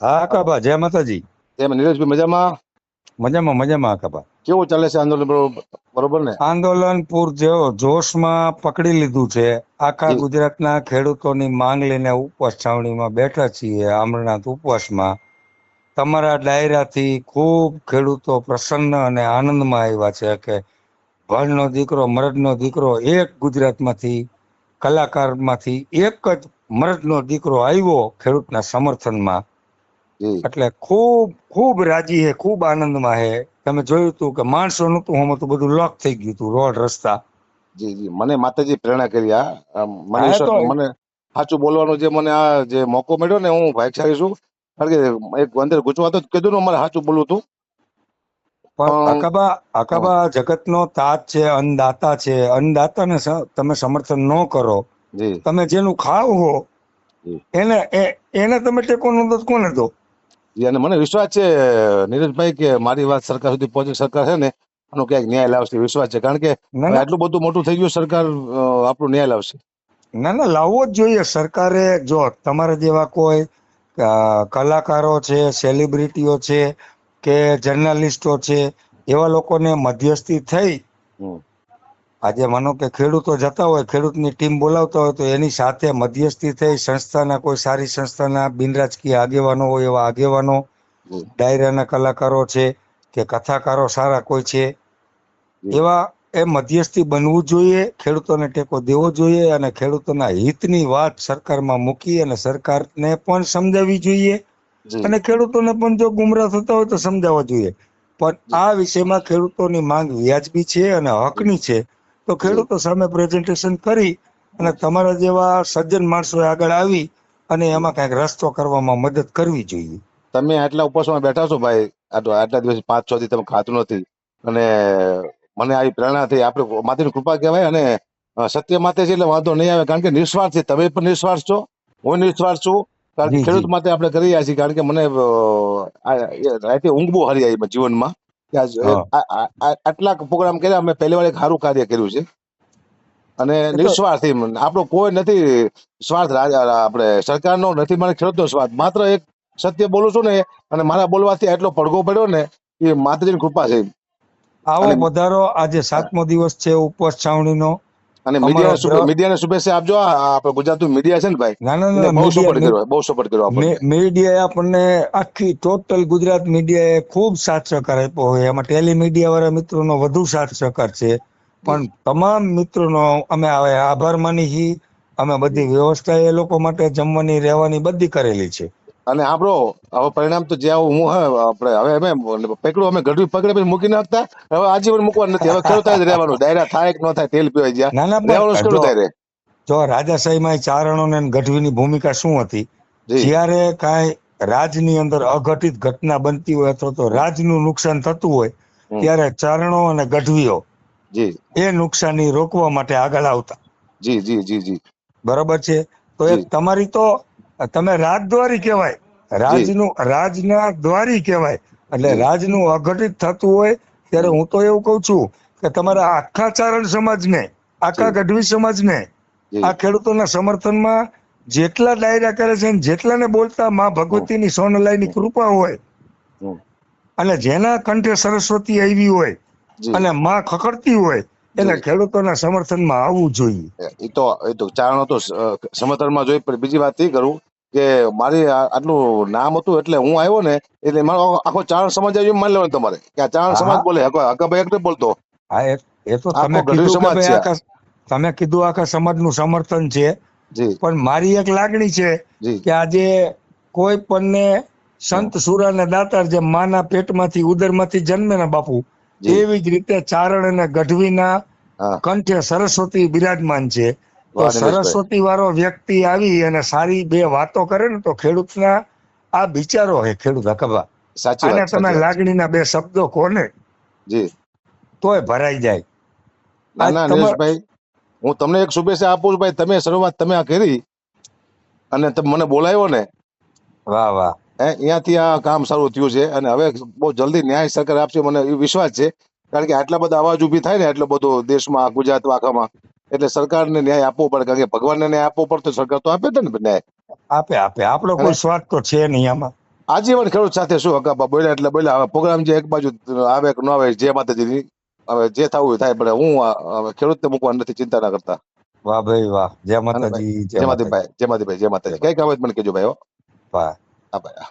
હા આકાબા, જય માતાજી. એમ નીરજભાઈ મજામાં? મજામાં મજામાં આકાબા. કેવું ચાલે છે આંદોલન? બરોબર ને? આંદોલન પૂર જેવો જોશમાં પકડી લીધું છે. આખા જી ગુજરાતના ખેડૂતોની માંગ લઈને ઉપવાસ છાવણીમાં બેઠા છીએ, અમરનાથ ઉપવાસમાં. તમારા ડાયરાથી ખૂબ ખેડૂતો પ્રસન્ન અને આનંદમાં આવ્યા છે કે ભણનો દીકરો મરદનો દીકરો એક ગુજરાતમાંથી, કલાકારમાંથી એક જ મરદનો દીકરો આવ્યો ખેડૂતના સમર્થનમાં. જી એટલે ખૂબ ખૂબ રાજી હે, ખૂબ આનંદમાં હે. તમે જોયું તું કે માણસો નતું હમતું, બધું લોક થઈ ગયું હતું, રોડ રસ્તા. જી જી મને માતાજી પ્રેરણા કરી. મને હા વિશ્વાસ, તો મને સાચું બોલવાનો જે મને આ જે મોકો મળ્યો ને, હું ભાગ્યશાળી છું. કારણ કે એક અંદર ગુજવાતો જ કીધું ને, મારે સાચું બોલવું હતું. પણ પણ આકાબા, હમ, આકાબા જગતનો તાજ છે, અન્નદાતા છે. અન્નદાતાને તમે સમર્થન ન કરો, જી તમે જેનું ખાવ હો જી એને તમે ટેકો ન દો તો કોને દો? જી. અને મને વિશ્વાસ છે નીરજભાઈ કે મારી વાત સરકાર સુધી પહોંચે. સરકાર છે ને આનો ક્યાંક ન્યાય લાવશે, વિશ્વાસ છે. કારણ કે ના હવે ના આટલું બધું મોટું થઈ ગયું, સરકાર આપણું ન્યાય લાવશે. ના ના, લાવવો જ જોઈએ. સરકારે જો તમારા જેવા કોઈ કલાકારો છે, સેલિબ્રિટીઓ છે કે જર્નાલિસ્ટો છે, એવા લોકોને મધ્યસ્થી થઈ, હમ આજે માનો કે ખેડૂતો જતા હોય, ખેડૂતની ટીમ બોલાવતા હોય, તો એની સાથે મધ્યસ્થી થઈ સંસ્થાના, કોઈ સારી સંસ્થાના બિનરાજકીય આગેવાનો હોય એવા આગેવાનો, જી ડાયરાના કલાકારો છે કે કથાકારો સારા કોઈ છે, જી એવા એ મધ્યસ્થી બનવું જોઈએ. ખેડૂતોને ટેકો દેવો જોઈએ અને ખેડૂતોના હિતની વાત સરકારમાં મૂકી અને સરકારને પણ સમજાવવી જોઈએ. જી અને ખેડૂતોને પણ જો ગુમરાહ થતા હોય તો સમજાવવા જોઈએ. પણ જી આ વિષયમાં ખેડૂતોની માંગ વ્યાજબી છે અને જી હકની છે. તો જી ખેડૂતો સામે પ્રેઝન્ટેશન કરી અને તમારા જેવા સજ્જન માણસોએ આગળ આવી અને જી. એમાં કઈક રસ્તો કરવામાં મદદ કરવી જોઈએ. તમે આટલા ઉપવાસમાં બેઠા છો ભાઈ, આટલા દિવસ 5-6 દી તમે ખાતું નથી, અને મને આવી પ્રેરણા થઈ. આપણે માતાની કૃપા કહેવાય. અને સત્ય માટે છે એટલે વાંધો નહીં આવે. કારણ કે નિસ્વાર્થ છે, તમે પણ નિસ્વાર્થ છો, હું નિસ્વાર્થ છું. કારણ કે જી જી ખેડૂત માટે આપણે કરી રહ્યા છીએ. કારણ કે મને રાતે ઊંઘ બહુ હારી આવી જીવનમાં. કે હા. આટલા પ્રોગ્રામ કર્યા, અમે પહેલી વાર એક સારું કાર્ય કર્યું છે. અને એ તો નિસ્વાર્થી આપણો કોઈ નથી સ્વાર્થ. આપણે સરકારનો નથી, મને ખેડૂતનો સ્વાર્થ. માત્ર એક સત્ય બોલું છું ને, અને મારા બોલવાથી એટલો પડઘો પડ્યો ને, એ માતાજીની કૃપા છે. આવો અને પધારો. આજે 7મો દિવસ છે ઉપવાસ છાવણીનો. અને અમારા મીડિયાને શુભેચ્છા આપજો. આપણે ગુજરાતનું મીડિયા છે ને ભાઈ, ના ના એને ના, બહુ સપોર્ટ મીડિયા કર્યો, બહુ સપોર્ટ કર્યો આપણને. મીડિયાએ આપણને આખી ટોટલ ગુજરાત મીડિયાએ ખૂબ સાથ સહકાર આપ્યો હોય. એમાં ટેલિમીડિયા વાળા મિત્રોનો વધુ સાથ સહકાર છે. જી પણ તમામ મિત્રોનો અમે હવે આભાર માની છીએ. અમે જી. બધી વ્યવસ્થા એ લોકો માટે જમવાની રહેવાની બધી કરેલી છે. અને આપણો હવે પરિણામ તો જ્યાં હું આપણે હવે અમે પકડું, અમે ગઢવી પકડે પછી મૂકી નાખતા. હવે આજીવન મૂકવાનું નથી. હવે ખેડૂત જ રહેવાનું. ડાયરા થાય કે ન થાય, તેલ પીવાય જ્યાં ના ના, રહેવાનું, પણ જો ખેડૂત રહે. જો રાજાશાહીમાં ચારણોને અને ગઢવીની ભૂમિકા શું હતી? જી જ્યારે કાંઈ રાજની અંદર અઘટિત ઘટના બનતી હોય અથવા તો હમ, રાજનું નુકસાન થતું હોય, હમ, ત્યારે ચારણો અને ગઢવીઓ જી એ નુકસાની રોકવા માટે આગળ આવતા. જી જી જી જી બરોબર છે. તો એક જી તમારી તો તમે રાજદ્વારી કહેવાય, જી રાજના દ્વારી કહેવાય. એટલે જી રાજનું અઘટિત થતું હોય ત્યારે હમ, હું તો એવું કહું છું કે તમારા આખા ચારણ સમાજને, આખા જી ગઢવી સમાજને જી આ ખેડૂતોના સમર્થનમાં જેટલા ડાયરા કરે છે ને જેટલાને બોલતા માં હમ, ભગવતીની સોનલાઈની હમ, કૃપા હોય હમ, અને જેના કંઠે સરસ્વતી આવી હોય જી. અને માં ખખડતી હોય, એને જી ખેડૂતોના સમર્થનમાં આવવું જોઈએ. એ તો ચારણો તો સમર્થનમાં જોઈ. પણ બીજી વાત એ કરું કે મારી આટલું નામ હતું એટલે હું આવ્યો ને, એટલે મારો આખો ચારણ સમાજ આવ્યો માની લેવાનું તમારે કે આ ચારણ હા સમાજ હા બોલે. હકાભાઈ એક બોલતો, હા, એ તો તમે આખો ગઢવી કીધું કે સમાજ ભાઈ છે આ. આખા, તમે કીધું આખા સમાજનું સમર્થન છે. જી પણ મારી એક લાગણી છે જી કે આજે કોઈ પણને હમ, સંત સુરા ને દાતાર જે માના પેટમાંથી ઉદરમાંથી જન્મે ને બાપુ, જી એવી જ રીતે ચારણ અને ગઢવીના હા. કંઠે સરસ્વતી બિરાજમાન છે. તો વાહ નિલેશભાઈ, સરસ્વતી વાળો વ્યક્તિ આવી અને સારી બે વાતો કરે ને તો ખેડૂતના આ વિચારો હે ખેડૂત હકબા. સાચી આને વાત, તમે સાચી વાત છે. લાગણીના બે શબ્દો કોને જી. તોય ભરાઈ જાય. ના આજ ના તમાર નિલેશભાઈ, હું તમને એક શુભેચ્છા આપું છું ભાઈ. તમે શરૂઆત તમે આ કરી અને તમે મને બોલાવ્યો ને, વાહ વાહ. અહીંયાથી આ કામ શરૂ થયું છે. અને હવે બહુ જલ્દી ન્યાય સરકાર આપશે, મને એ વિશ્વાસ છે. કારણ કે આટલા બધા અવાજ ઉભી થાય ને, એટલો બધો દેશમાં, ગુજરાત આખામાં, એટલે સરકારને ન્યાય આપવો પડે. કારણ કે ભગવાનને ન્યાય આપવો પડે તો સરકાર તો આપે છે ને ન્યાય. આપે આપે, આપણો અને કોઈ સ્વાર્થ તો છે નહીં આમાં. આજીવન ખેડૂત સાથે શું હકાબા બોલ્યા એટલે બોલ્યા. હવે પ્રોગ્રામ જે એક બાજુ આવે કે ન આવે, જે માતાજીની હવે જે થવું હોય થાય, પણ હું હવે ખેડૂતને મૂકવા નથી, ચિંતા ના કરતા. વાહ ભાઈ વાહ, જય અને ભાઈ માતાજી, જય જય માતાજી, માતાજી, જય માતાજી, જય જય માતાજી. કઈ માતાજી. કામ હોય તો મને કહેજો ભાઈ. હો વાહ. હા ભાઈ.